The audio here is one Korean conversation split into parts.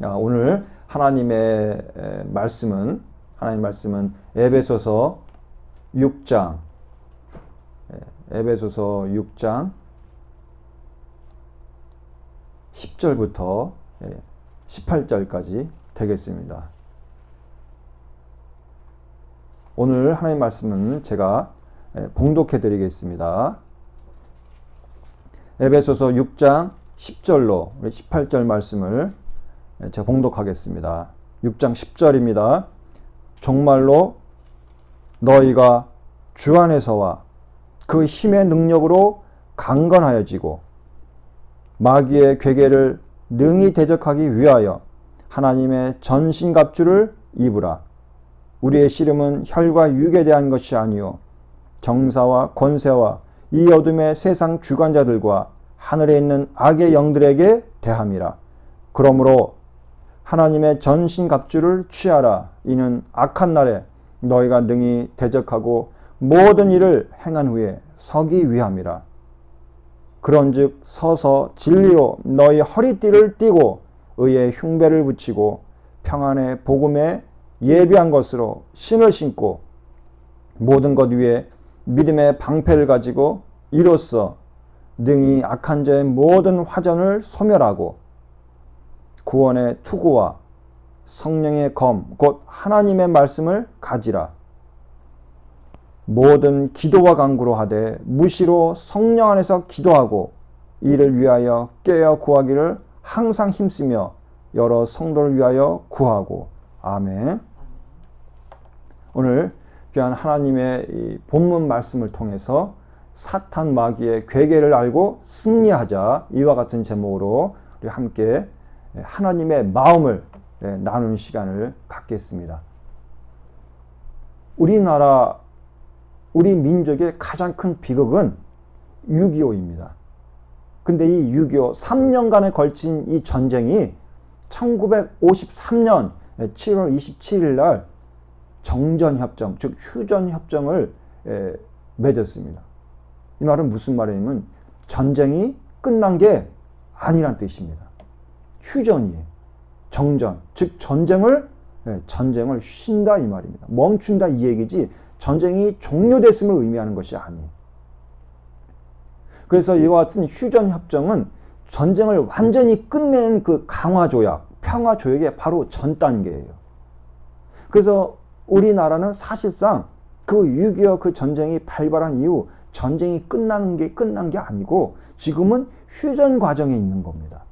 오늘 하나님 말씀은 에베소서 6장 10절부터 18절까지 되겠습니다. 오늘 하나님 말씀은 제가 봉독해 드리겠습니다. 에베소서 6장 10절로 18절 말씀을 제가 봉독하겠습니다. 6장 10절입니다. 정말로 너희가 주 안에서와 그 힘의 능력으로 강건하여지고 마귀의 괴계를 능히 대적하기 위하여 하나님의 전신갑주를 입으라. 우리의 씨름은 혈과 육에 대한 것이 아니요 정사와 권세와 이 어둠의 세상 주관자들과 하늘에 있는 악의 영들에게 대함이라. 그러므로 하나님의 전신갑주를 취하라. 이는 악한 날에 너희가 능히 대적하고 모든 일을 행한 후에 서기 위함이라. 그런즉 서서 진리로 너희 허리띠를 띠고 의의 흉배를 붙이고 평안의 복음에 예비한 것으로 신을 신고 모든 것 위에 믿음의 방패를 가지고 이로써 능히 악한 자의 모든 화전을 소멸하고 구원의 투구와 성령의 검 곧 하나님의 말씀을 가지라. 모든 기도와 간구로 하되 무시로 성령 안에서 기도하고 이를 위하여 깨어 구하기를 항상 힘쓰며 여러 성도를 위하여 구하고. 아멘. 오늘 귀한 하나님의 이 본문 말씀을 통해서 사탄 마귀의 괴계를 알고 승리하자, 이와 같은 제목으로 우리 함께 하나님의 마음을 나누는 시간을 갖겠습니다. 우리 민족의 가장 큰 비극은 6.25입니다. 근데 이 6.25 3년간에 걸친 이 전쟁이 1953년 7월 27일 날 정전협정, 즉 휴전협정을 맺었습니다. 이 말은 무슨 말이냐면 전쟁이 끝난 게 아니란 뜻입니다. 휴전이에요. 정전, 즉 전쟁을 쉰다 이 말입니다. 멈춘다 이 얘기지 전쟁이 종료됐음을 의미하는 것이 아니에요. 그래서 이와 같은 휴전협정은 전쟁을 완전히 끝내는 그 강화조약, 평화조약의 바로 전 단계예요. 그래서 우리나라는 사실상 그 6.25 그 전쟁이 발발한 이후 전쟁이 끝난 게 아니고 지금은 휴전 과정에 있는 겁니다.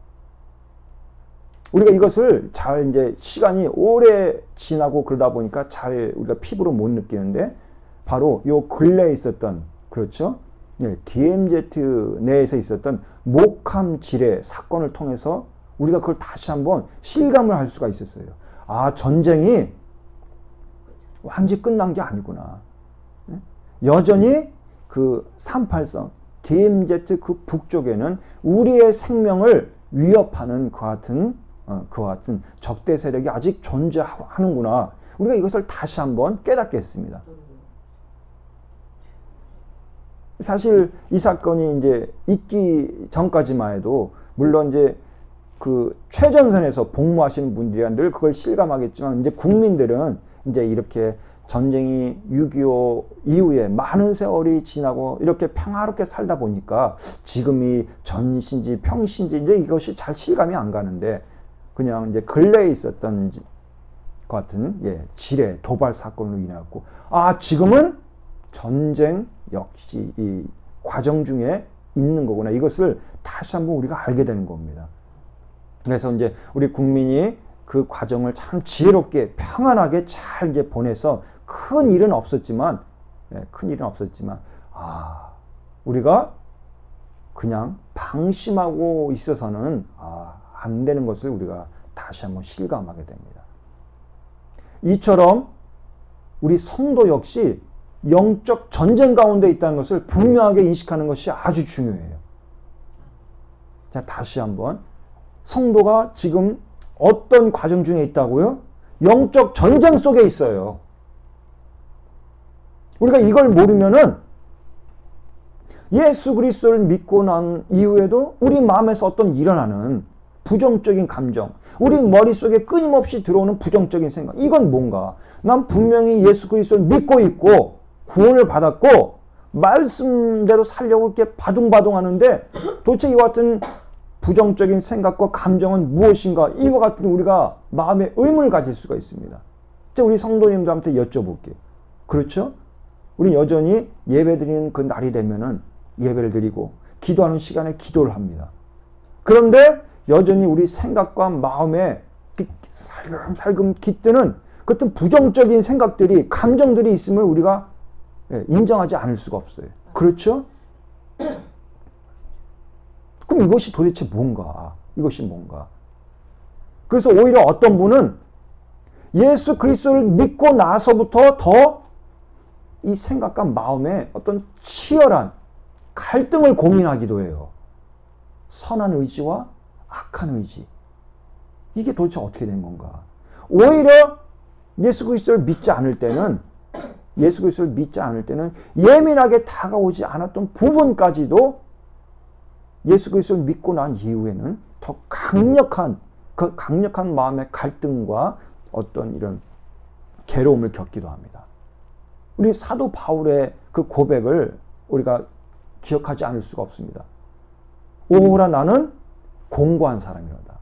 우리가 이것을 잘 이제 시간이 오래 지나고 그러다 보니까 잘 우리가 피부로 못 느끼는데 바로 요 근래에 있었던, 그렇죠? DMZ 내에서 있었던 목함 지뢰 사건을 통해서 우리가 그걸 다시 한번 실감을 할 수가 있었어요. 아, 전쟁이 완전히 끝난 게 아니구나. 여전히 그 38선 DMZ 그 북쪽에는 우리의 생명을 위협하는 그와 같은 적대 세력이 아직 존재하는구나. 우리가 이것을 다시 한번 깨닫겠습니다. 사실 이 사건이 이제 있기 전까지만 해도 물론 이제 그 최전선에서 복무하시는 분들이 늘 그걸 실감하겠지만 이제 국민들은 이제 이렇게 전쟁이 6.25 이후에 많은 세월이 지나고 이렇게 평화롭게 살다 보니까 지금이 전신지 평신지 이제 이것이 잘 실감이 안 가는데 그냥 이제 근래에 있었던 것 같은 지뢰 도발 사건으로 인해갖고 아, 지금은 전쟁 역시 이 과정 중에 있는 거구나. 이것을 다시 한번 우리가 알게 되는 겁니다. 그래서 이제 우리 국민이 그 과정을 참 지혜롭게 평안하게 잘 이제 보내서 큰 일은 없었지만 우리가 그냥 방심하고 있어서는 안 되는 것을 우리가 다시 한번 실감하게 됩니다. 이처럼 우리 성도 역시 영적 전쟁 가운데 있다는 것을 분명하게 인식하는 것이 아주 중요해요. 자, 다시 한번 성도가 지금 어떤 과정 중에 있다고요? 영적 전쟁 속에 있어요. 우리가 이걸 모르면은 예수 그리스도를 믿고 난 이후에도 우리 마음에서 어떤 일어나는 부정적인 감정, 우리 머릿속에 끊임없이 들어오는 부정적인 생각. 이건 뭔가? 난 분명히 예수 그리스도를 믿고 있고 구원을 받았고 말씀대로 살려고 이렇게 바둥바둥 하는데 도대체 이와 같은 부정적인 생각과 감정은 무엇인가? 이와 같은 우리가 마음의 의문을 가질 수가 있습니다. 이제 우리 성도님들한테 여쭤볼게요. 그렇죠? 우리 여전히 예배 드리는 그 날이 되면은 예배를 드리고 기도하는 시간에 기도를 합니다. 그런데 여전히 우리 생각과 마음에 살금살금 깃드는 그 어떤 부정적인 생각들이, 감정들이 있음을 우리가 인정하지 않을 수가 없어요. 그렇죠? 그럼 이것이 도대체 뭔가? 이것이 뭔가? 그래서 오히려 어떤 분은 예수 그리스도를 믿고 나서부터 더 이 생각과 마음에 어떤 치열한 갈등을 고민하기도 해요. 선한 의지와 악한 의지. 이게 도대체 어떻게 된 건가? 오히려 예수 그리스도를 믿지 않을 때는 예민하게 다가오지 않았던 부분까지도 예수 그리스도를 믿고 난 이후에는 더 강력한 마음의 갈등과 어떤 이런 괴로움을 겪기도 합니다. 우리 사도 바울의 그 고백을 우리가 기억하지 않을 수가 없습니다. 오호라 나는 공고한 사람이로다.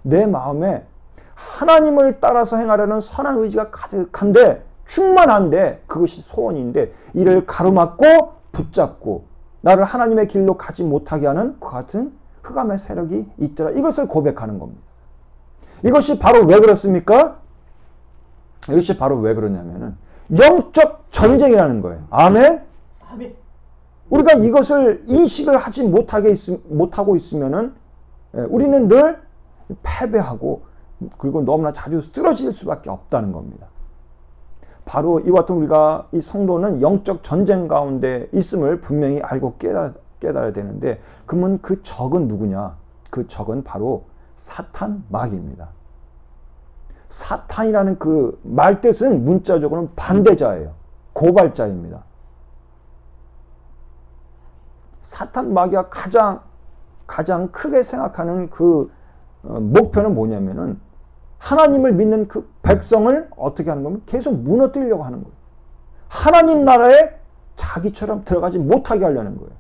내 마음에 하나님을 따라서 행하려는 선한 의지가 가득한데, 충만한데, 그것이 소원인데 이를 가로막고 붙잡고 나를 하나님의 길로 가지 못하게 하는 그 같은 흑암의 세력이 있더라. 이것을 고백하는 겁니다. 이것이 바로 왜 그렇습니까? 이것이 바로 왜 그러냐면은 영적 전쟁이라는 거예요. 아멘? 아멘. 우리가 이것을 인식을 하지 못하고 있으면은 우리는 늘 패배하고 그리고 너무나 자주 쓰러질 수밖에 없다는 겁니다. 바로 이와 같은 우리가 이 성도는 영적 전쟁 가운데 있음을 분명히 알고 깨달아야 되는데, 그러면 그 적은 누구냐? 그 적은 바로 사탄 마귀입니다. 사탄이라는 그 말뜻은 문자적으로는 반대자예요. 고발자입니다. 사탄 마귀가 가장 크게 생각하는 그 목표는 뭐냐면은 하나님을 믿는 그 백성을 어떻게 하는 겁니까? 계속 무너뜨리려고 하는 거예요. 하나님 나라에 자기처럼 들어가지 못하게 하려는 거예요.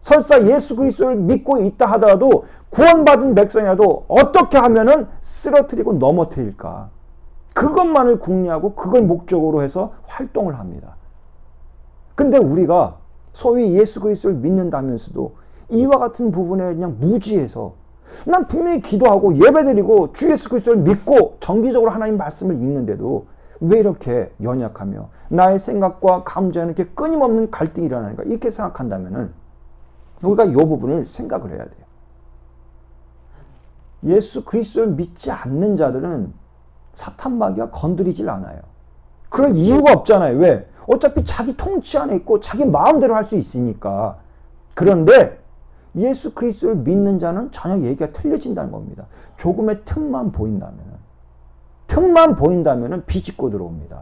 설사 예수 그리스도를 믿고 있다 하더라도 구원받은 백성이라도 어떻게 하면은 쓰러뜨리고 넘어뜨릴까? 그것만을 궁리하고 그걸 목적으로 해서 활동을 합니다. 근데 우리가 소위 예수 그리스도를 믿는다면서도 이와 같은 부분에 그냥 무지해서, 난 분명히 기도하고 예배드리고 주 예수 그리스도를 믿고 정기적으로 하나님 말씀을 읽는데도 왜 이렇게 연약하며 나의 생각과 감정에 이렇게 끊임없는 갈등이 일어나는가? 이렇게 생각한다면은 우리가 이 부분을 생각을 해야 돼요. 예수 그리스도를 믿지 않는 자들은 사탄 마귀가 건드리질 않아요. 그럴 이유가 없잖아요. 왜? 어차피 자기 통치 안에 있고 자기 마음대로 할 수 있으니까. 그런데 예수 그리스도를 믿는 자는 전혀 얘기가 틀려진다는 겁니다. 조금의 틈만 보인다면은 비집고 들어옵니다.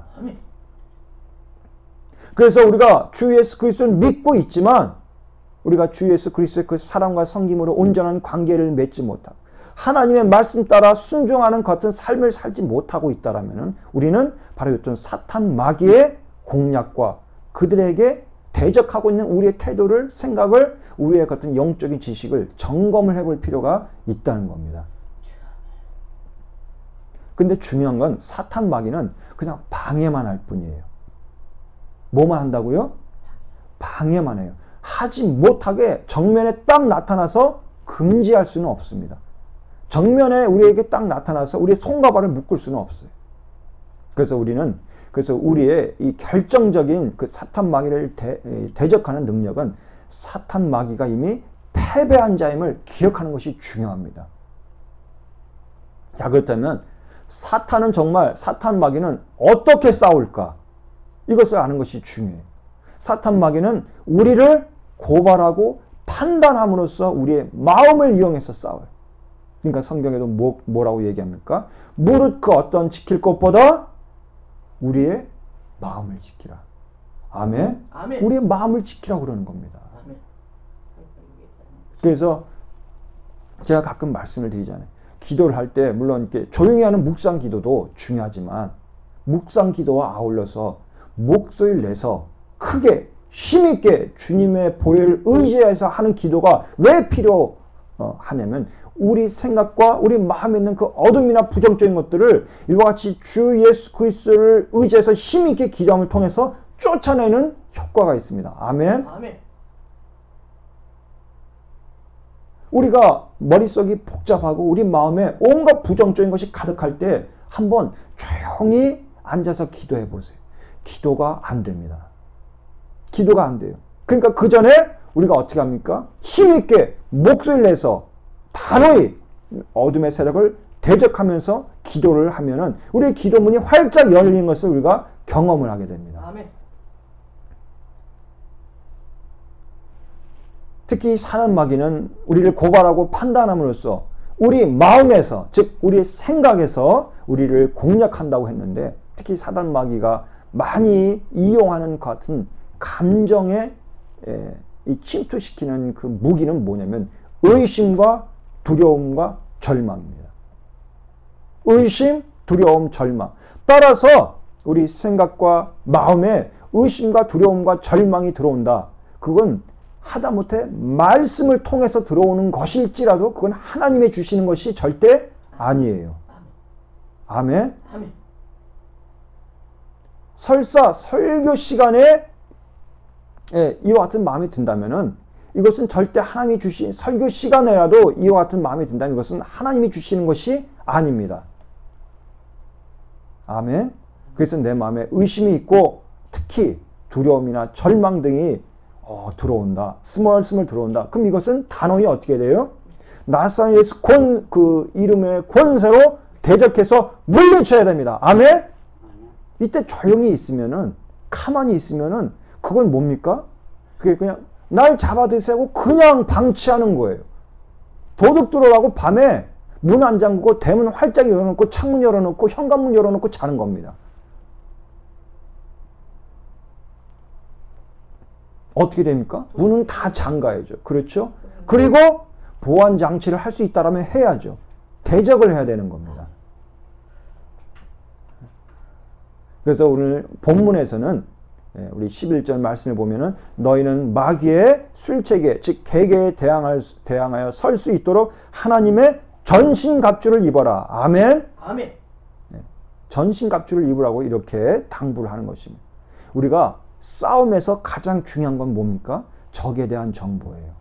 그래서 우리가 주 예수 그리스도를 믿고 있지만 우리가 주 예수 그리스도의 그 사랑과 섬김으로 온전한 관계를 맺지 못하고 하나님의 말씀 따라 순종하는 같은 삶을 살지 못하고 있다라면은 우리는 바로 어떤 사탄 마귀의 공략과 그들에게 대적하고 있는 우리의 태도를, 생각을, 우리의 같은 영적인 지식을 점검을 해볼 필요가 있다는 겁니다. 근데 중요한 건 사탄 마귀는 그냥 방해만 할 뿐이에요. 뭐만 한다고요? 방해만 해요. 하지 못하게 정면에 딱 나타나서 금지할 수는 없습니다. 정면에 우리에게 딱 나타나서 우리의 손과 발을 묶을 수는 없어요. 그래서 우리의 이 결정적인 그 사탄 마귀를 대적하는 능력은 사탄 마귀가 이미 패배한 자임을 기억하는 것이 중요합니다. 자, 그렇다면 사탄 마귀는 어떻게 싸울까? 이것을 아는 것이 중요해요. 사탄 마귀는 우리를 고발하고 판단함으로써 우리의 마음을 이용해서 싸워요. 그러니까 성경에도 뭐라고 얘기합니까? 무릇 그 어떤 지킬 것보다 우리의 마음을 지키라. 아멘? 아멘. 우리의 마음을 지키라고 그러는 겁니다. 아멘. 그래서 제가 가끔 말씀을 드리잖아요. 기도를 할 때 물론 이렇게 조용히 하는 묵상 기도도 중요하지만 묵상 기도와 아울러서 목소리를 내서 크게 힘있게 주님의 보혈을 의지해서 하는 기도가 왜 필요하냐면 우리 생각과 우리 마음에 있는 그 어둠이나 부정적인 것들을 이와 같이 주 예수 그리스도를 의지해서 힘있게 기도함을 통해서 쫓아내는 효과가 있습니다. 아멘. 아멘. 우리가 머릿속이 복잡하고 우리 마음에 온갖 부정적인 것이 가득할 때 한번 조용히 앉아서 기도해 보세요. 기도가 안 됩니다. 기도가 안 돼요. 그러니까 그 전에 우리가 어떻게 합니까? 힘있게 목소리를 내서 단호히 어둠의 세력을 대적하면서 기도를 하면은 우리의 기도문이 활짝 열리는 것을 우리가 경험을 하게 됩니다. 아멘. 특히 사단마귀는 우리를 고발하고 판단함으로써 우리 마음에서, 즉 우리의 생각에서 우리를 공략한다고 했는데, 특히 사단마귀가 많이 이용하는 것 같은 감정에 침투시키는 그 무기는 뭐냐면 의심과 두려움과 절망입니다. 의심, 두려움, 절망. 따라서 우리 생각과 마음에 의심과 두려움과 절망이 들어온다. 그건 하다못해 말씀을 통해서 들어오는 것일지라도 그건 하나님이 주시는 것이 절대 아니에요. 아멘. 아멘. 설사 설교 시간에 이와 같은 마음이 든다면은 이것은 절대 하나님이 주신, 설교 시간에라도 이와 같은 마음이 든다면 이것은 하나님이 주시는 것이 아닙니다. 아멘. 그래서 내 마음에 의심이 있고 특히 두려움이나 절망 등이 들어온다. 스멀스멀 들어온다. 그럼 이것은 단호히 어떻게 돼요? 나사렛 예수 그 이름의 권세로 대적해서 물리쳐야 됩니다. 아멘. 이때 조용히 있으면은, 가만히 있으면은 그건 뭡니까? 그게 그냥 날 잡아드세고 그냥 방치하는 거예요. 도둑 들어가고 밤에 문 안 잠그고 대문 활짝 열어놓고 창문 열어놓고 현관문 열어놓고 자는 겁니다. 어떻게 됩니까? 문은 다 잠가야죠. 그렇죠? 그리고 보안 장치를 할 수 있다라면 해야죠. 대적을 해야 되는 겁니다. 그래서 오늘 본문에서는 우리 11절 말씀을 보면은 너희는 마귀의 술책에 즉 개개에 대항하여 설 수 있도록 하나님의 전신갑주를 입어라. 아멘. 아멘. 전신갑주를 입으라고 이렇게 당부를 하는 것입니다. 우리가 싸움에서 가장 중요한 건 뭡니까? 적에 대한 정보예요.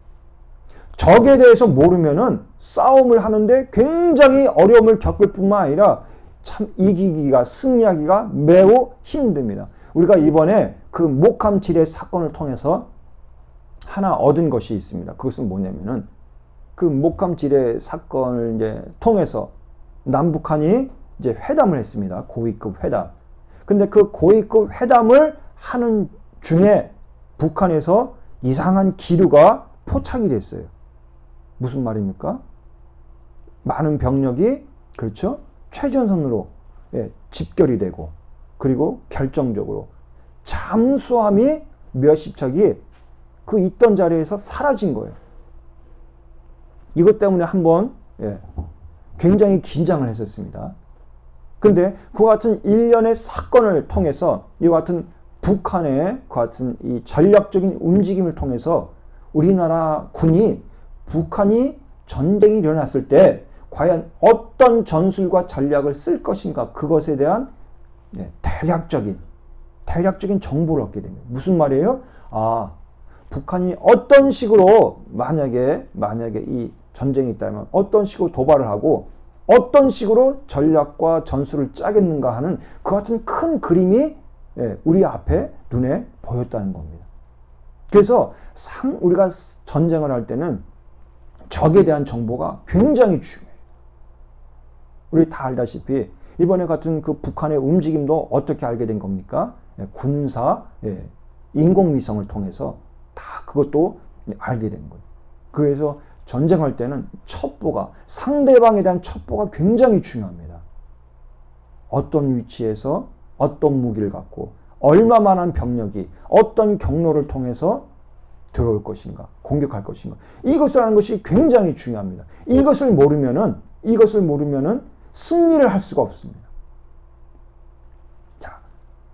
적에 대해서 모르면은 싸움을 하는데 굉장히 어려움을 겪을 뿐만 아니라 참 이기기가, 승리하기가 매우 힘듭니다. 우리가 이번에 그 목함 지뢰 사건을 통해서 하나 얻은 것이 있습니다. 그것은 뭐냐면은 그 목함 지뢰 사건을 이제 통해서 남북한이 이제 회담을 했습니다. 고위급 회담. 근데 그 고위급 회담을 하는 중에 북한에서 이상한 기류가 포착이 됐어요. 무슨 말입니까? 많은 병력이, 그렇죠? 최전선으로 집결이 되고, 그리고 결정적으로 잠수함이 몇십 척이 그 있던 자리에서 사라진 거예요. 이것 때문에 한번 굉장히 긴장을 했었습니다. 근데 그와 같은 일련의 사건을 통해서 이와 같은 북한의 그 같은 이 전략적인 움직임을 통해서 우리나라 군이 북한이 전쟁이 일어났을 때 과연 어떤 전술과 전략을 쓸 것인가, 그것에 대한 대략적인 정보를 얻게 됩니다. 무슨 말이에요? 북한이 어떤 식으로 만약에 이 전쟁이 있다면 어떤 식으로 도발을 하고 어떤 식으로 전략과 전술을 짜겠는가 하는 그 같은 큰 그림이 우리 앞에 눈에 보였다는 겁니다. 그래서 우리가 전쟁을 할 때는 적에 대한 정보가 굉장히 중요해요. 우리 다 알다시피 이번에 같은 그 북한의 움직임도 어떻게 알게 된 겁니까? 군사 인공위성을 통해서 다 그것도 알게 된 거예요. 그래서 전쟁할 때는 첩보가, 상대방에 대한 첩보가 굉장히 중요합니다. 어떤 위치에서 어떤 무기를 갖고 얼마만한 병력이 어떤 경로를 통해서 들어올 것인가, 공격할 것인가. 이것을 아는 것이 굉장히 중요합니다. 이것을 모르면은 승리를 할 수가 없습니다. 자,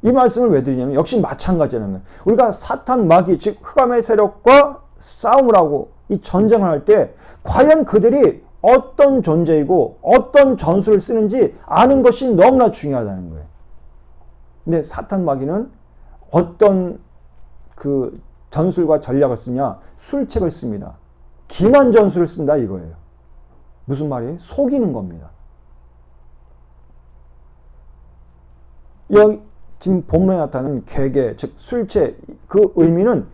이 말씀을 왜 드리냐면 역시 마찬가지라는 거예요. 우리가 사탄, 마귀, 즉 흑암의 세력과 싸움을 하고 이 전쟁을 할 때 과연 그들이 어떤 존재이고 어떤 전술을 쓰는지 아는 것이 너무나 중요하다는 거예요. 근데 사탄, 마귀는 어떤 그 전술과 전략을 쓰냐? 술책을 씁니다. 기만 전술을 쓴다 이거예요. 무슨 말이에요? 속이는 겁니다. 여기 지금 본문에 나타나는 괴계, 즉 술책, 그 의미는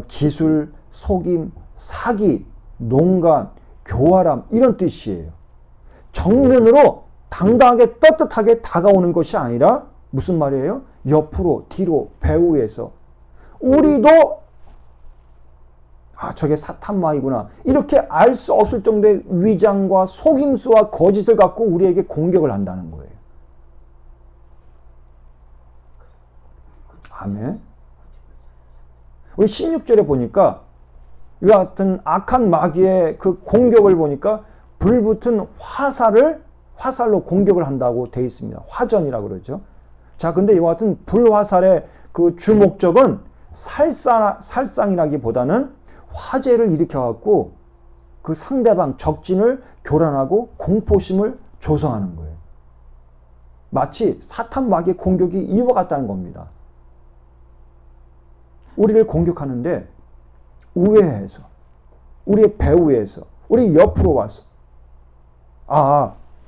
기술, 속임, 사기, 농간, 교활함 이런 뜻이에요. 정면으로 당당하게 떳떳하게 다가오는 것이 아니라 무슨 말이에요? 옆으로, 뒤로, 배후에서 우리도 저게 사탄마이구나 이렇게 알 수 없을 정도의 위장과 속임수와 거짓을 갖고 우리에게 공격을 한다는 거예요. 아멘. 우리 16절에 보니까 이와 같은 악한 마귀의 그 공격을 보니까 불붙은 화살로 공격을 한다고 되어 있습니다. 화전이라고 그러죠. 자, 근데 이와 같은 불화살의 그 주목적은 살상이라기보다는 화재를 일으켜갖고 그 상대방 적진을 교란하고 공포심을 조성하는 거예요. 마치 사탄 마귀의 공격이 이와 같다는 겁니다. 우리를 공격하는데 우회해서, 우리의 배후에서, 우리 옆으로 와서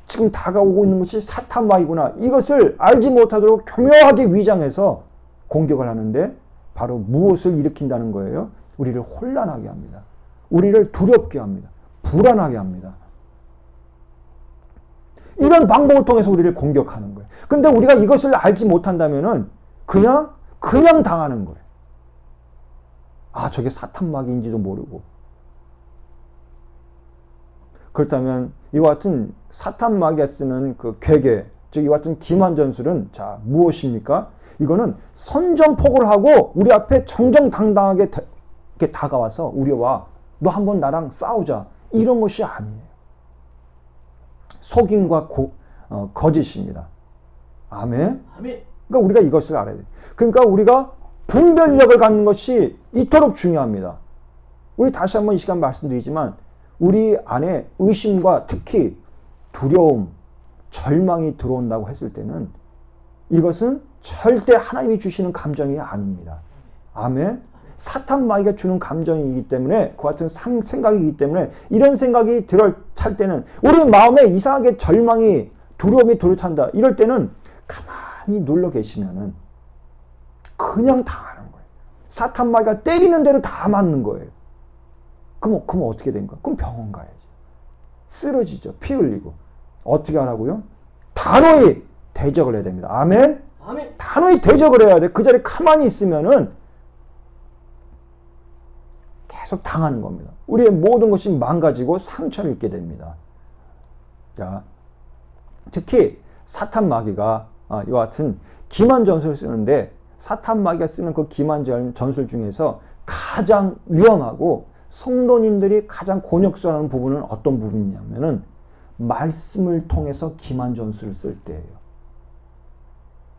지금 다가오고 있는 것이 사탄 마귀구나 이것을 알지 못하도록 교묘하게 위장해서 공격을 하는데 바로 무엇을 일으킨다는 거예요? 우리를 혼란하게 합니다. 우리를 두렵게 합니다. 불안하게 합니다. 이런 방법을 통해서 우리를 공격하는 거예요. 근데 우리가 이것을 알지 못한다면은 그냥 당하는 거예요. 저게 사탄 마귀인지도 모르고. 그렇다면 이와 같은 사탄 마귀가 쓰는 그 괴계, 즉 이와 같은 기만 전술은 자 무엇입니까? 이거는 선전포고를 하고 우리 앞에 정정당당하게 이렇게 다가와서 우리와 너 한번 나랑 싸우자 이런 것이 아니에요. 속임과 거짓입니다. 아멘. 그러니까 우리가 이것을 알아야 돼요. 그러니까 우리가 분별력을 갖는 것이 이토록 중요합니다. 우리 다시 한번 이 시간 말씀드리지만 우리 안에 의심과 특히 두려움, 절망이 들어온다고 했을 때는 이것은 절대 하나님이 주시는 감정이 아닙니다. 아멘. 사탄 마귀가 주는 감정이기 때문에 그 같은 생각이기 때문에 이런 생각이 들어찰 때는 우리 마음에 이상하게 절망이 두려움이 돌아찬다 이럴 때는 가만히 눌러 계시면은 그냥 당하는 거예요. 사탄 마귀가 때리는 대로 다 맞는 거예요. 그럼 어떻게 된 거야? 그럼 병원 가야지. 쓰러지죠. 피 흘리고. 어떻게 하라고요? 단호히 대적을 해야 됩니다. 아멘? 아멘. 단호히 대적을 해야 돼. 그 자리에 가만히 있으면은 계속 당하는 겁니다. 우리의 모든 것이 망가지고 상처를 입게 됩니다. 자, 특히 사탄 마귀가 이와 같은 기만 전술을 쓰는데 사탄 마귀가 쓰는 그 기만 전술 중에서 가장 위험하고 성도님들이 가장 곤욕스러워하는 부분은 어떤 부분이냐면은 말씀을 통해서 기만 전술을 쓸 때예요.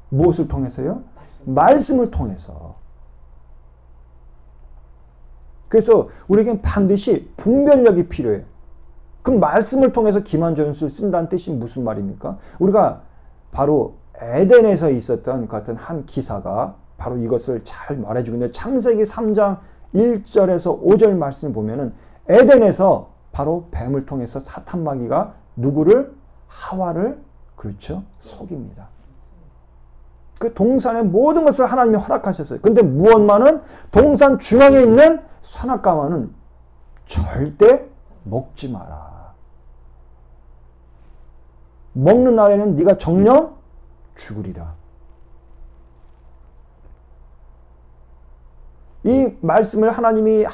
무엇을 통해서요? 말씀을 통해서. 그래서 우리에겐 반드시 분별력이 필요해요. 그 말씀을 통해서 기만 전술을 쓴다는 뜻이 무슨 말입니까? 우리가 바로 에덴에서 있었던 그 같은 한 기사가 바로 이것을 잘 말해주고 있는데 창세기 3장 1절에서 5절 말씀을 보면은 에덴에서 바로 뱀을 통해서 사탄 마귀가 누구를? 하와를 그렇죠? 속입니다. 그 동산의 모든 것을 하나님이 허락하셨어요. 근데 무엇만은 동산 중앙에 있는 선악과만은 절대 먹지 마라. 먹는 날에는 네가 정녕 죽으리라. 이 말씀을 하나님이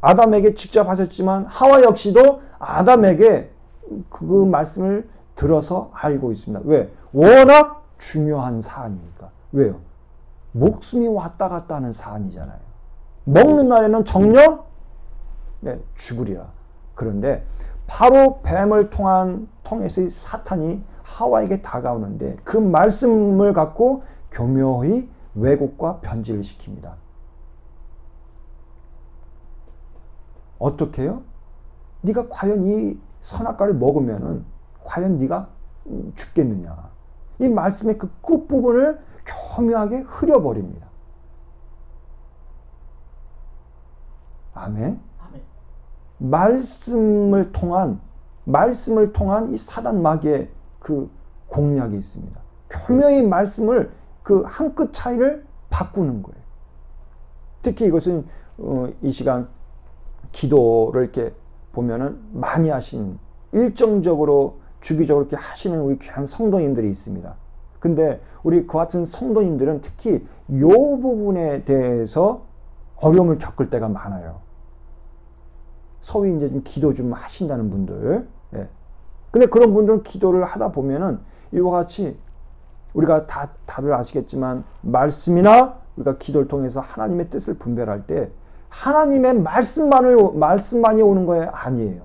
아담에게 직접 하셨지만 하와 역시도 아담에게 그 말씀을 들어서 알고 있습니다. 왜? 워낙 중요한 사안이니까. 왜요? 목숨이 왔다 갔다 하는 사안이잖아요. 먹는 날에는 정녕 죽으리라. 그런데 바로 뱀을 통해서 사탄이 하와에게 다가오는데 그 말씀을 갖고 교묘히 왜곡과 변질을 시킵니다. 어떻게 해요? 네가 과연 이 선악과를 먹으면은 과연 네가 죽겠느냐. 이 말씀의 그 끝부분을 교묘하게 흐려버립니다. 아멘. 아멘. 말씀을 통한 이 사단 마귀의 그 공략이 있습니다. 교묘히 말씀을 그 한 끗 차이를 바꾸는 거예요. 특히 이것은 이 시간 기도를 이렇게 보면은 많이 하시는, 일정적으로 주기적으로 이렇게 하시는 우리 귀한 성도님들이 있습니다. 근데 우리 그 같은 성도님들은 특히 이 부분에 대해서 어려움을 겪을 때가 많아요. 소위 이제 좀 기도 좀 하신다는 분들. 예. 근데 그런 분들은 기도를 하다 보면은 이와 같이 우리가 다들 아시겠지만 말씀이나 우리가 기도를 통해서 하나님의 뜻을 분별할 때 하나님의 말씀만이 오는 거에 아니에요.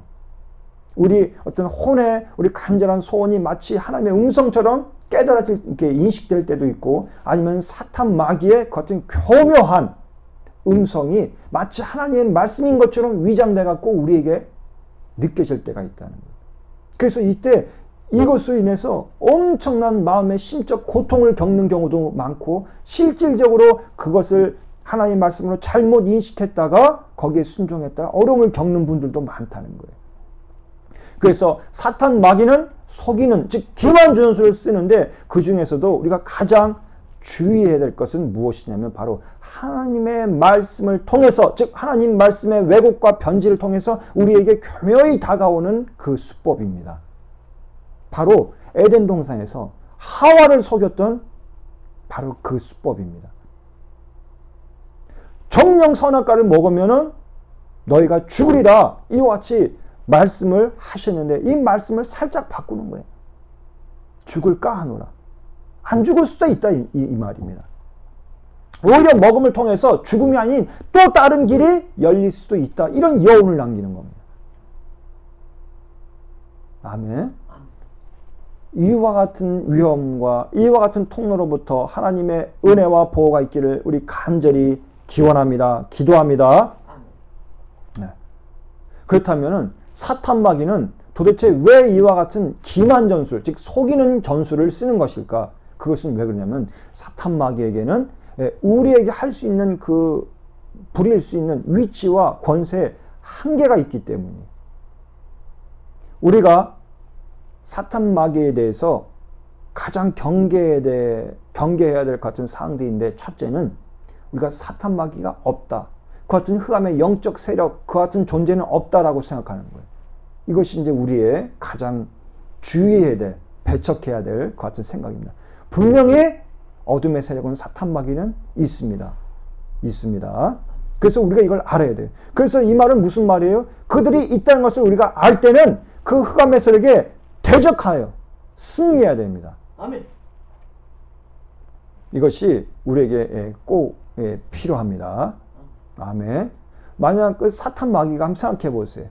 우리 어떤 우리 간절한 소원이 마치 하나님의 음성처럼 깨달아질, 이렇게 인식될 때도 있고, 아니면 사탄 마귀의 같은 교묘한 음성이 마치 하나님의 말씀인 것처럼 위장돼 갖고 우리에게 느껴질 때가 있다는 거예요. 그래서 이때 이것으로 인해서 엄청난 마음의 심적 고통을 겪는 경우도 많고, 실질적으로 그것을 하나님의 말씀으로 잘못 인식했다가 거기에 순종했다가 어려움을 겪는 분들도 많다는 거예요. 그래서 사탄 마귀는 속이는, 즉 기만 전술을 쓰는데, 그 중에서도 우리가 가장 주의해야 될 것은 무엇이냐면 바로 하나님의 말씀을 통해서, 즉 하나님 말씀의 왜곡과 변질을 통해서 우리에게 교묘히 다가오는 그 수법입니다. 바로 에덴 동산에서 하와를 속였던 바로 그 수법입니다. 정령 선악과를 먹으면은 너희가 죽으리라, 이와 같이 말씀을 하셨는데 이 말씀을 살짝 바꾸는 거예요. 죽을까 하노라. 안 죽을 수도 있다, 이 말입니다. 오히려 먹음을 통해서 죽음이 아닌 또 다른 길이 열릴 수도 있다, 이런 여운을 남기는 겁니다. 아멘. 이와 같은 위험과 이와 같은 통로로부터 하나님의 은혜와 보호가 있기를 우리 간절히 기원합니다. 기도합니다. 네. 그렇다면은 사탄 마귀는 도대체 왜 이와 같은 기만 전술, 즉 속이는 전술을 쓰는 것일까? 그것은 왜 그러냐면 사탄 마귀에게는 우리에게 할 수 있는 그 부릴 수 있는 위치와 권세에 한계가 있기 때문이에요. 우리가 사탄 마귀에 대해서 가장 경계해야 될 같은 사항들인데, 첫째는 우리가 사탄 마귀가 없다, 그 같은 흑암의 영적 세력, 그 같은 존재는 없다라고 생각하는 거예요. 이것이 이제 우리의 가장 주의해야 될, 배척해야 될 그 같은 생각입니다. 분명히 어둠의 세력은 사탄 마귀는 있습니다. 그래서 우리가 이걸 알아야 돼요. 그래서 이 말은 무슨 말이에요? 그들이 있다는 것을 우리가 알 때는 그 흑암의 세력에 대적하여 승리해야 됩니다. 아멘. 이것이 우리에게 꼭 필요합니다. 아멘. 만약 그 사탄 마귀가 한번 생각해 보세요.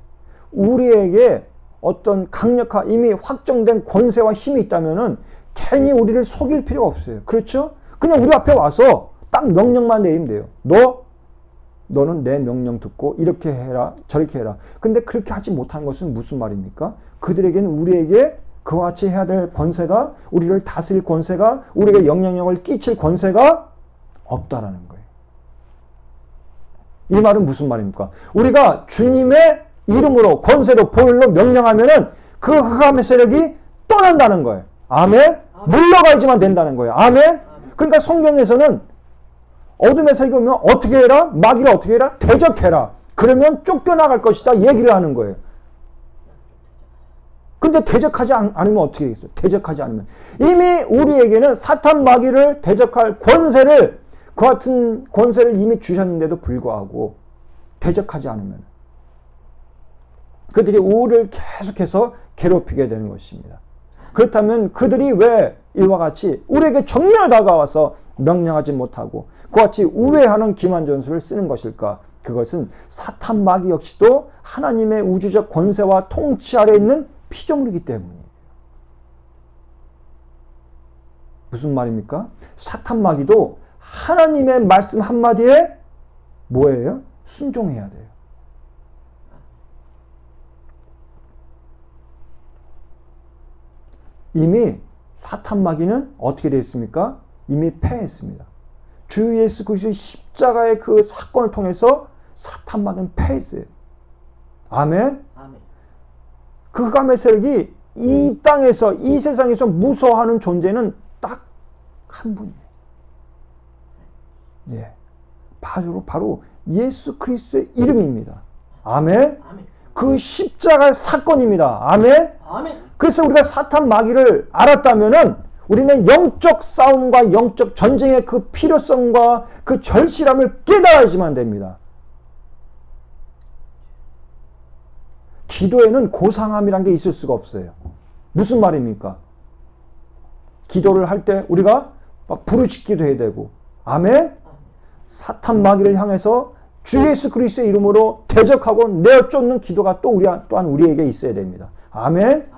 우리에게 어떤 강력한 이미 확정된 권세와 힘이 있다면은 괜히 우리를 속일 필요가 없어요. 그렇죠? 그냥 우리 앞에 와서 딱 명령만 내리면 돼요. 너는 내 명령 듣고 이렇게 해라, 저렇게 해라. 근데 그렇게 하지 못한 것은 무슨 말입니까? 그들에게는 우리에게 그와 같이 해야 될 권세가, 우리를 다스릴 권세가, 우리에게 영향력을 끼칠 권세가 없다라는 거예요. 이 말은 무슨 말입니까? 우리가 주님의 이름으로, 권세로, 보혈로 명령하면은 그 흑암의 세력이 떠난다는 거예요. 아멘? 물러가야지만 된다는 거예요. 아멘? 그러니까 성경에서는 어둠의 세력이 오면 어떻게 해라? 마귀를 어떻게 해라? 대적해라. 그러면 쫓겨나갈 것이다, 얘기를 하는 거예요. 근데 대적하지 않으면 어떻게 하겠어요? 대적하지 않으면. 이미 우리에게는 사탄 마귀를 대적할 권세를, 그 같은 권세를 이미 주셨는데도 불구하고 대적하지 않으면 그들이 우리를 계속해서 괴롭히게 되는 것입니다. 그렇다면 그들이 왜 이와 같이 우리에게 정면에 다가와서 명령하지 못하고 그와 같이 우회하는 기만 전술을 쓰는 것일까? 그것은 사탄 마귀 역시도 하나님의 우주적 권세와 통치 아래 있는 피조물이기 때문이에요. 무슨 말입니까? 사탄 마귀도 하나님의 말씀 한마디에 뭐예요? 순종해야 돼요. 이미 사탄 마귀는 어떻게 되어 있습니까? 이미 패했습니다. 주 예수 그리스도의 십자가의 그 사건을 통해서 사탄 마귀는 패했어요. 아멘? 아멘. 그 흑암의 세력이 이 땅에서, 이 세상에서 무서워하는 존재는 딱 한 분이에요. 예. 바로 예수 그리스도의 이름입니다. 아멘? 아멘. 그 십자가의 사건입니다. 아멘? 아멘. 그래서 우리가 사탄 마귀를 알았다면은 우리는 영적 싸움과 영적 전쟁의 그 필요성과 그 절실함을 깨달아야지만 됩니다. 기도에는 고상함이란 게 있을 수가 없어요. 무슨 말입니까? 기도를 할 때 우리가 막 부르짖기도 해야 되고, 아멘? 사탄 마귀를 향해서 주 예수 그리스도의 이름으로 대적하고 내어 쫓는 기도가 또한 우리에게 있어야 됩니다. 아멘?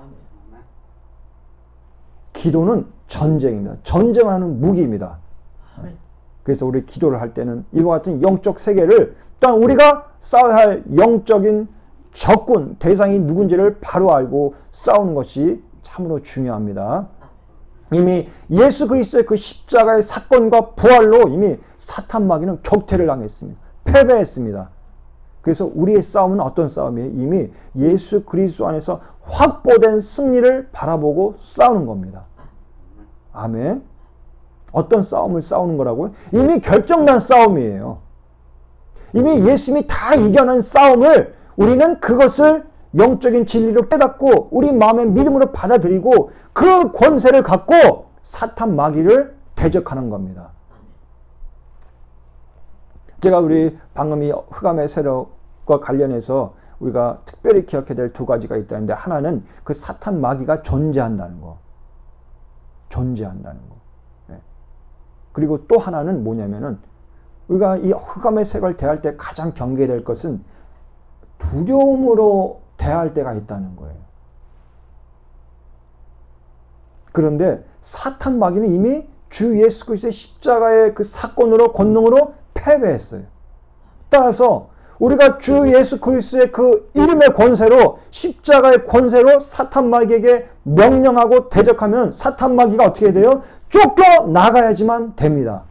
기도는 전쟁입니다. 전쟁하는 무기입니다. 그래서 우리 기도를 할 때는 이와 같은 영적 세계를, 또한 우리가 싸워야 할 영적인 적군, 대상이 누군지를 바로 알고 싸우는 것이 참으로 중요합니다. 이미 예수 그리스도의 그 십자가의 사건과 부활로 이미 사탄 마귀는 격퇴를 당했습니다. 패배했습니다. 그래서 우리의 싸움은 어떤 싸움이에요? 이미 예수 그리스도 안에서 확보된 승리를 바라보고 싸우는 겁니다. 아멘. 어떤 싸움을 싸우는 거라고요? 이미 결정난 싸움이에요. 이미 예수님이 다 이겨낸 싸움을 우리는 그것을 영적인 진리로 깨닫고 우리 마음의 믿음으로 받아들이고 그 권세를 갖고 사탄 마귀를 대적하는 겁니다. 제가 우리 방금 이 흑암의 세력과 관련해서 우리가 특별히 기억해야 될 두 가지가 있다는데, 하나는 그 사탄 마귀가 존재한다는 거. 존재한다는 거. 네. 그리고 또 하나는 뭐냐면은 우리가 이 흑암의 세력을 대할 때 가장 경계해야 될 것은 두려움으로 대할 때가 있다는 거예요. 그런데 사탄 마귀는 이미 주 예수 그리스도의 십자가의 그 사건으로, 권능으로 패배했어요. 따라서 우리가 주 예수 그리스도의 그 이름의 권세로, 십자가의 권세로 사탄 마귀에게 명령하고 대적하면 사탄 마귀가 어떻게 돼요? 쫓겨 나가야지만 됩니다.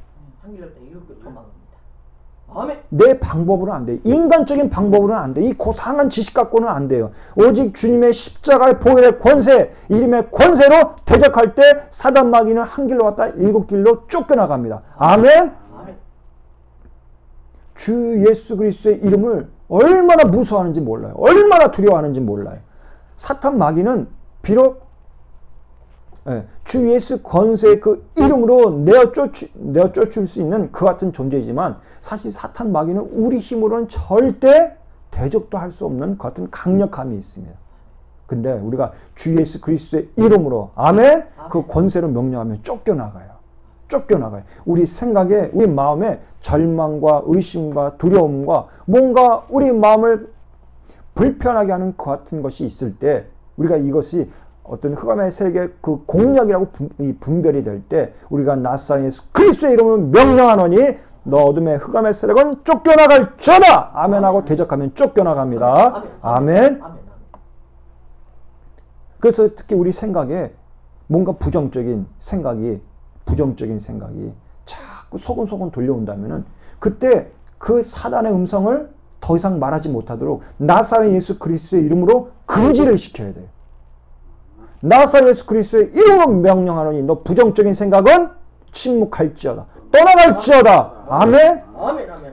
내 방법으로는 안 돼요. 인간적인 방법으로는 안 돼요. 이 고상한 지식 갖고는 안 돼요. 오직 주님의 십자가의 보혈의 권세, 이름의 권세로 대적할 때 사단 마귀는 한 길로 갔다 일곱 길로 쫓겨나갑니다. 아멘? 주 예수 그리스도의 이름을 얼마나 무서워하는지 몰라요. 얼마나 두려워하는지 몰라요. 사탄 마귀는 비록 주 예수 권세의 그 이름으로 내어 쫓을 수 있는 그 같은 존재이지만, 사실 사탄 마귀는 우리 힘으로는 절대 대적도 할 수 없는 그 같은 강력함이 있습니다. 근데 우리가 주 예수 그리스도의 이름으로, 아멘? 그 권세로 명령하면 쫓겨나가요. 쫓겨나가요. 우리 생각에, 우리 마음에 절망과 의심과 두려움과 뭔가 우리 마음을 불편하게 하는 그 같은 것이 있을 때, 우리가 이것이 어떤 흑암의 세계 그 공략이라고 분별이 될 때, 우리가 나사렛 예수 그리스도의 이름으로 명령하노니 너 어둠의 흑암의 세력은 쫓겨나갈지어다. 아멘하고 대적하면 쫓겨나갑니다. 아멘. 그래서 특히 우리 생각에 뭔가 부정적인 생각이 자꾸 소곤소곤 돌려온다면은, 그때 그 사단의 음성을 더 이상 말하지 못하도록 나사렛 예수 그리스도의 이름으로 금지를 시켜야 돼요. 나사렛 예수 그리스도의 이름으로 명령하노니 너 부정적인 생각은 침묵할지어다. 떠나갈지어다. 아멘?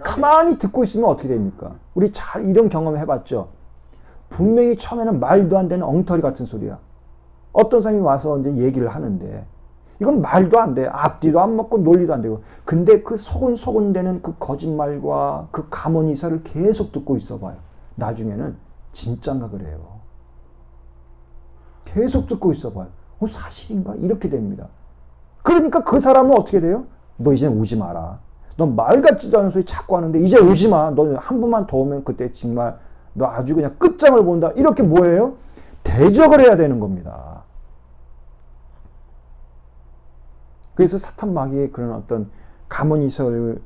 가만히 듣고 있으면 어떻게 됩니까? 우리 잘 이런 경험 해봤죠? 분명히 처음에는 말도 안 되는 엉터리 같은 소리야. 어떤 사람이 와서 이제 얘기를 하는데 이건 말도 안 돼. 앞뒤도 안 맞고 논리도 안 되고. 근데 그 소곤소곤 되는 그 거짓말과 그 가모니사를 계속 듣고 있어 봐요. 나중에는 진짠가 그래요. 계속 듣고 있어 봐요. 사실인가? 이렇게 됩니다. 그러니까 그 사람은 어떻게 돼요? 너 이제 오지 마라. 너 말 같지도 않은 소리 자꾸 하는데 이제 오지 마. 너 한 번만 더 오면 그때 정말 너 아주 그냥 끝장을 본다. 이렇게 뭐예요? 대적을 해야 되는 겁니다. 그래서 사탄 마귀의 그런 어떤 가문이설을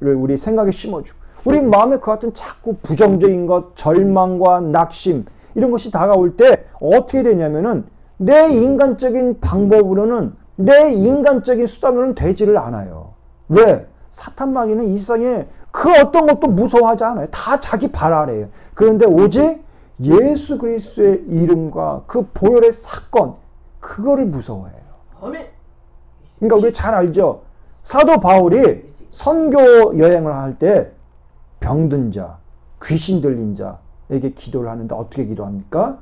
우리 생각에 심어주고 우리 마음에 그 같은 자꾸 부정적인 것, 절망과 낙심 이런 것이 다가올 때 어떻게 되냐면은 내 인간적인 방법으로는 내 인간적인 수단으로는 되지를 않아요. 왜? 사탄 마귀는 이 세상에 그 어떤 것도 무서워하지 않아요. 다 자기 발 아래예요. 그런데 오직 예수 그리스도의 이름과 그 보혈의 사건 그거를 무서워해요. 그러니까 우리 잘 알죠. 사도 바울이 선교 여행을 할 때 병든 자, 귀신 들린 자에게 기도를 하는데 어떻게 기도합니까?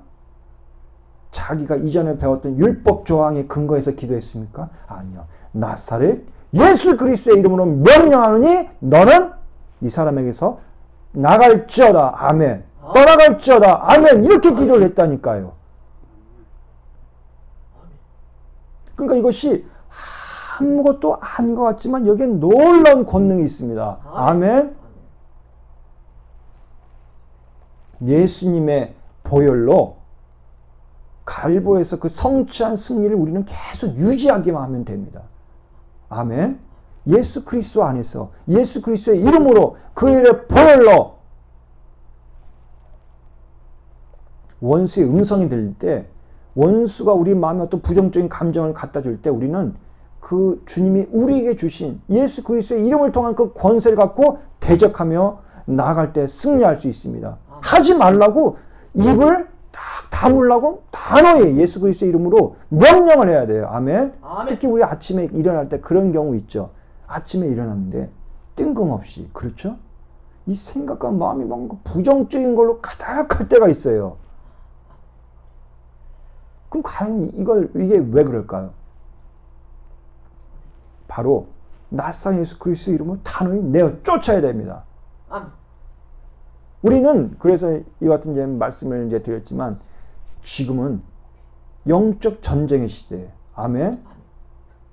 자기가 이전에 배웠던 율법 조항에 근거해서 기도했습니까? 아니요. 나사렛 예수 그리스도의 이름으로 명령하노니 너는 이 사람에게서 나갈지어다. 아멘. 떠나갈지어다. 아멘. 이렇게 기도를 했다니까요. 그러니까 이것이 아무것도 아닌 것 같지만 여기에 놀라운 권능이 있습니다. 아멘. 예수님의 보혈로 갈보에서 그 성취한 승리를 우리는 계속 유지하기만 하면 됩니다. 아멘. 예수 그리스도 안에서 예수 그리스도의 이름으로 그 일의 보혈로 원수의 음성이 들릴 때 원수가 우리 마음에 어떤 부정적인 감정을 갖다 줄 때 우리는 그 주님이 우리에게 주신 예수 그리스도의 이름을 통한 그 권세를 갖고 대적하며 나아갈 때 승리할 수 있습니다. 하지 말라고 입을 딱 다물라고 단호히 예수 그리스도의 이름으로 명령을 해야 돼요. 아멘. 특히 우리 아침에 일어날 때 그런 경우 있죠. 아침에 일어났는데 뜬금없이 그렇죠? 이 생각과 마음이 뭔가 부정적인 걸로 가득할 때가 있어요. 그럼 과연 이게 왜 그럴까요? 바로 낯선 예수 그리스도 이름을 단호히 내어 쫓아야 됩니다. 우리는 그래서 이 같은 이제 말씀을 이제 드렸지만 지금은 영적 전쟁의 시대예요. 아멘.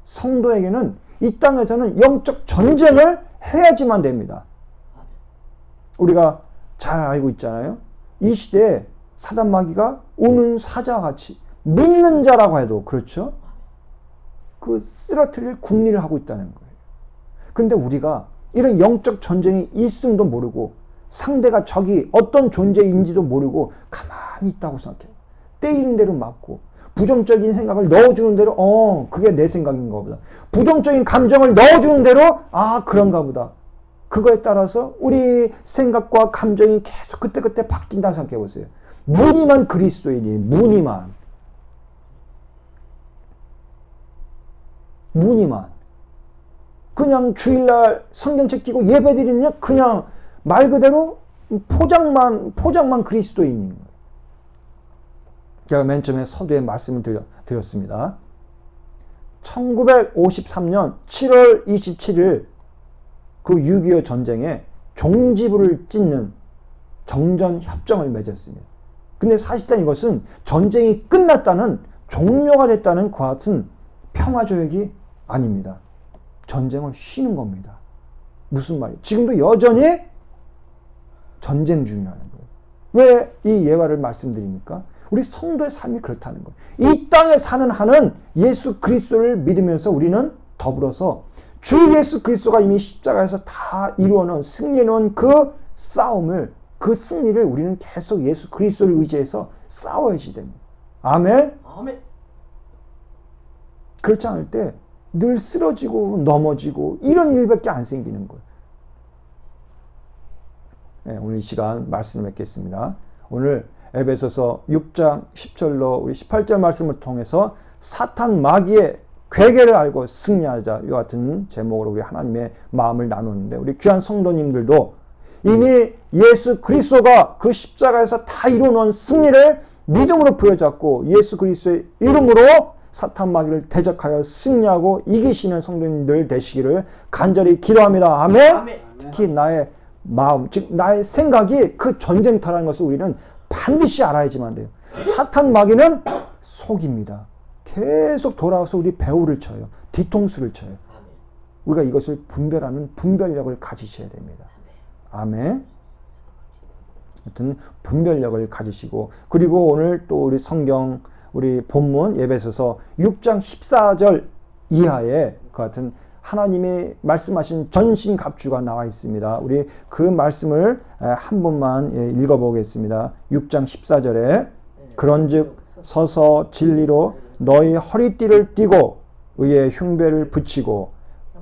성도에게는 이 땅에서는 영적 전쟁을 해야지만 됩니다. 우리가 잘 알고 있잖아요. 이 시대에 사단 마귀가 오는 사자와 같이 믿는 자라고 해도 그렇죠. 그 쓰러뜨릴 궁리를 하고 있다는 거예요. 근데 우리가 이런 영적 전쟁이 있음도 모르고 상대가 적이 어떤 존재인지도 모르고 가만히 있다고 생각해요. 때리는 대로 맞고 부정적인 생각을 넣어주는 대로 그게 내 생각인가 보다. 부정적인 감정을 넣어주는 대로 그런가 보다. 그거에 따라서 우리 생각과 감정이 계속 그때그때 바뀐다고 생각해 보세요. 무늬만 그리스도인이 무늬만 그냥 주일날 성경책 끼고 예배드리면 그냥 말 그대로 포장만 그리스도인인 거예요. 제가 맨 처음에 서두에 말씀을 드렸습니다. 1953년 7월 27일 그 6.25 전쟁에 종지부를 찍는 정전협정을 맺었습니다. 근데 사실상 이것은 전쟁이 끝났다는 종료가 됐다는 그 같은 평화조약이 아닙니다. 전쟁을 쉬는 겁니다. 무슨 말이에요? 지금도 여전히 전쟁 중이라는 거예요. 왜 이 예화를 말씀드립니까? 우리 성도의 삶이 그렇다는 거예요. 이 땅에 사는 한은 예수 그리스도를 믿으면서 우리는 더불어서 주 예수 그리스도가 이미 십자가에서 다 이루어놓은 승리해놓은 그 싸움을 그 승리를 우리는 계속 예수 그리스도를 의지해서 싸워야지 됩니다. 아멘? 아멘. 그렇지 않을 때 늘 쓰러지고 넘어지고 이런 일밖에 안 생기는 거예요. 네, 오늘 이 시간 말씀을 맺겠습니다. 오늘 에베소서 6장 10절로 우리 18절 말씀을 통해서 사탄 마귀의 괴계를 알고 승리하자 이 같은 제목으로 우리 하나님의 마음을 나누는데 우리 귀한 성도님들도 이미 예수 그리스도가 그 십자가에서 다 이루어놓은 승리를 믿음으로 부여잡고 예수 그리스도의 이름으로 사탄 마귀를 대적하여 승리하고 이기시는 성도님들 되시기를 간절히 기도합니다. 아멘. 아멘. 특히 나의 마음, 즉 나의 생각이 그 전쟁터라는 것을 우리는 반드시 알아야지만 돼요. 사탄 마귀는 속입니다. 계속 돌아와서 우리 배후를 쳐요. 뒤통수를 쳐요. 우리가 이것을 분별하는 분별력을 가지셔야 됩니다. 아멘. 하여튼 분별력을 가지시고, 그리고 오늘 또 우리 성경 우리 본문 예배소서 6장 14절 이하에 그 같은 하나님이 말씀하신 전신갑주가 나와 있습니다. 우리 그 말씀을 한 번만 읽어보겠습니다. 6장 14절에 그런즉 서서 진리로 너희 허리띠를 띠고 의의 흉배를 붙이고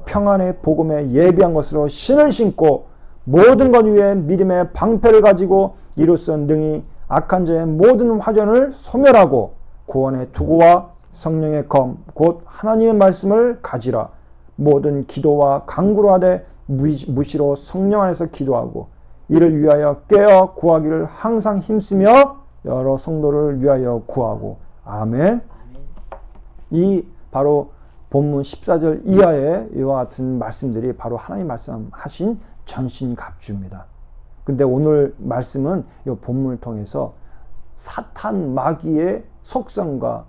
평안의 복음에 예비한 것으로 신을 신고 모든 것 위에 믿음의 방패를 가지고 이로써 능히 악한 자의 모든 화전을 소멸하고 구원의 투구와 성령의 검 곧 하나님의 말씀을 가지라. 모든 기도와 간구로 하되 무시로 성령 안에서 기도하고 이를 위하여 깨어 구하기를 항상 힘쓰며 여러 성도를 위하여 구하고. 아멘. 이 바로 본문 14절 이하의 이와 같은 말씀들이 바로 하나님 말씀하신 전신갑주입니다. 근데 오늘 말씀은 이 본문을 통해서 사탄 마귀의 속성과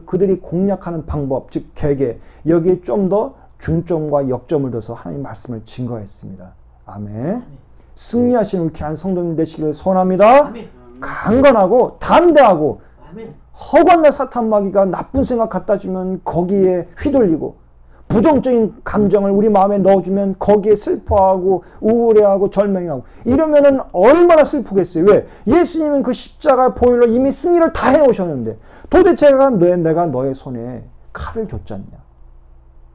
그들이 공략하는 방법, 즉 계계, 여기에 좀 더 중점과 역점을 둬서 하나님 말씀을 증거했습니다. 아멘. 승리하시는 우리 귀한 성도님 되시기를 소원합니다. 아멘. 강건하고 담대하고, 아멘. 허관나 사탄 마귀가 나쁜 생각 갖다 주면 거기에 휘둘리고, 부정적인 감정을 우리 마음에 넣어주면 거기에 슬퍼하고 우울해하고 절망하고, 이러면은 얼마나 슬프겠어요. 왜? 예수님은 그 십자가 보혈로 이미 승리를 다 해오셨는데 도대체 내가 너의 손에 칼을 줬지 않냐,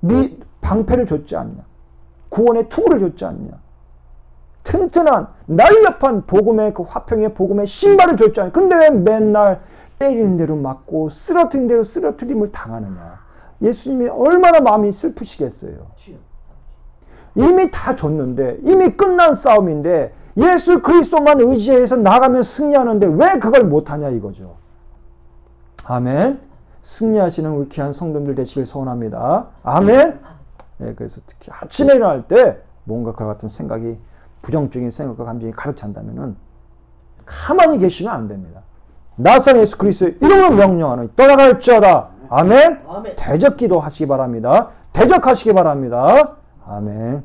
네 방패를 줬지 않냐, 구원의 투구를 줬지 않냐, 튼튼한 날렵한 복음의 그 화평의 복음의 신발을 줬지 않냐. 근데 왜 맨날 때리는 대로 맞고 쓰러뜨리는 대로 쓰러뜨림을 당하느냐. 예수님이 얼마나 마음이 슬프시겠어요. 이미 다 줬는데, 이미 끝난 싸움인데 예수 그리스도만 의지해서 나가면 승리하는데 왜 그걸 못하냐 이거죠. 아멘. 승리하시는 우리 귀한 성도들 되시길 소원합니다. 아멘. 네, 그래서 특히 아침에 일어날 때 뭔가 그와 같은 생각이, 부정적인 생각과 감정이 가득 찬다면은 가만히 계시면 안 됩니다. 나사렛 예수 그리스도의 이름으로 명령하는 떠나갈지어다. 아멘. 아멘. 대적기도 하시기 바랍니다. 대적하시기 바랍니다. 아멘.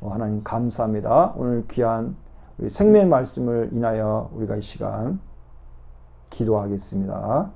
하나님 감사합니다. 오늘 귀한 우리 생명의 말씀을 인하여 우리가 이 시간 기도하겠습니다.